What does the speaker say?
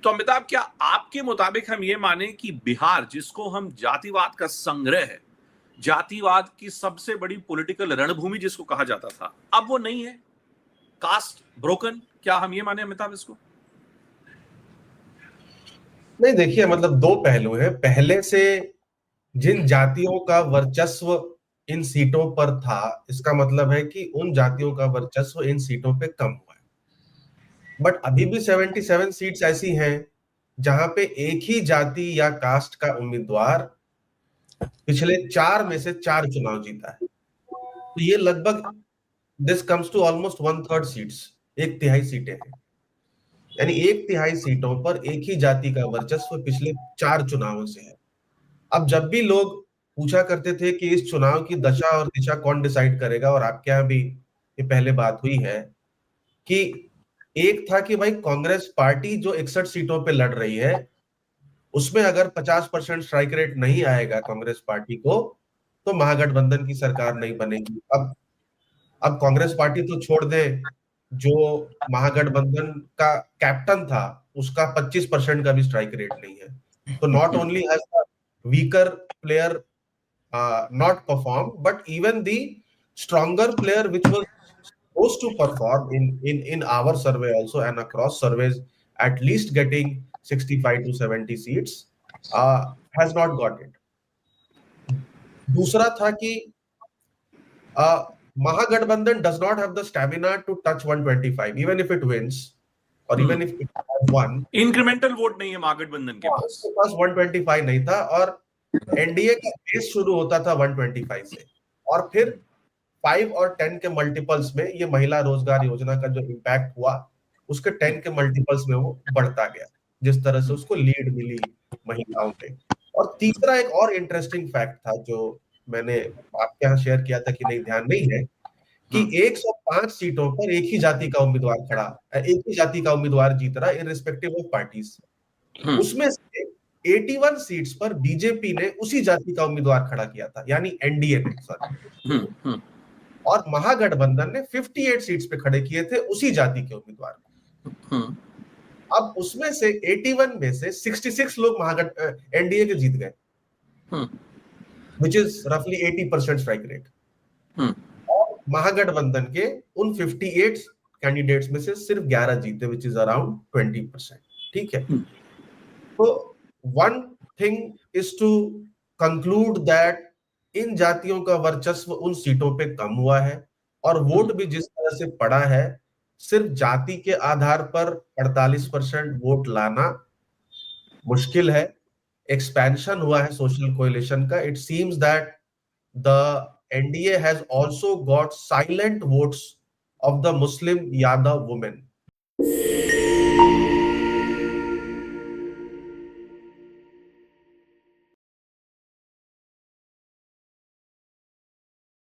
तो अमिताभ, क्या आपके मुताबिक हम ये माने कि बिहार, जिसको हम जातिवाद का संग्रह है, जातिवाद की सबसे बड़ी पॉलिटिकल रणभूमि जिसको कहा जाता था, अब वो नहीं है? कास्ट ब्रोकन, क्या हम ये माने अमिताभ इसको? नहीं, देखिए, मतलब दो पहलू हैं। पहले से जिन जातियों का वर्चस्व इन सीटों पर था, इसका मतलब है कि उन जातियों का वर्चस्व इन सीटों पे कम हुआ है। बट अभी भी 77 सीट्स ऐसी हैं जहां पे एक ही जाति या कास्ट का उम्मीदवार पिछले 4 में से 4 चुनाव जीता है। तो ये लगभग this comes to almost 1/3 seats, 1/3 सीटें हैं। यानी 1/3 सीटों पर एक ही जाति का वर्चस्व पिछले 4 चुनावों से है। अब जब भी लोग पूछा करते थे कि इस चुनाव की दशा और दिशा कौन डिसाइड करेगा, और आपके यहाँ भी ये पहले बात हुई है कि एक था कि भाई कांग्रेस पार्टी जो 61 सीटों पे लड़ रही है, उसमें अगर 50% स्ट्राइक रेट नहीं आएगा कांग्रेस पार्टी को, तो महागठबंधन की सरकार नहीं बनेगी। अब कांग्रेस पार्टी तो छोड़ दे, जो महागठबंधन का कैप्टन था उसका 25% का भी स्ट्राइक रेट नहीं है। तो not only has the weaker player not perform, but even the stronger player which was supposed to perform in our survey also and across surveys, at least getting 65 to 70 seats, has not got it. दूसरा था कि महागठबंधन does not have the stamina to touch 125 even if it wins, or even if it has won. Incremental vote नहीं है महागठबंधन के पास। उसके पास 125 नहीं था, और एनडीए का बेस शुरू होता था 125 से, और फिर 5 और 10 के मल्टीपल्स में ये महिला रोजगार योजना का जो इम्पैक्ट हुआ, उसके 10 के मल्टीपल्स में वो बढ़ता गया, जिस तरह से उसको लीड मिली महिलाओं में। और तीसरा एक और इंटरेस्टिंग फैक्ट था जो मैंने आपके यहाँ शेयर किया था कि नहीं, ध्यान नहीं है, कि 105 सीटों पर एक ही जाति का उम्मीदवार जीत रहा, इररिस्पेक्टिव ऑफ पार्टीज। उसमें से 81 सीट्स पर बीजेपी ने उसी जाति का उम्मीदवार खड़ा किया था, यानी एनडीए ने, सॉरी, और महागठबंधन ने 58 सीट्स पे खड़े किए थे उसी जाति के उम्मीदवार। अब उसमें से 81 में से 66 लोग एनडीए के जीत गए, विच इज रफली 80% स्ट्राइक रेट। और महागठबंधन के उन 58 कैंडिडेट्स में से सिर्फ 11 जीते, विच इज अराउंड 20%। ठीक है, तो one thing is to conclude that इन जातियों का वर्चस्व उन सीटों पे कम हुआ है, और वोट भी जिस तरह से पड़ा है, सिर्फ जाति के आधार पर 48% वोट लाना मुश्किल है। एक्सपेंशन हुआ है सोशल कोएलिशन का। It seems that the NDA has also got silent votes of the Muslim Yadav women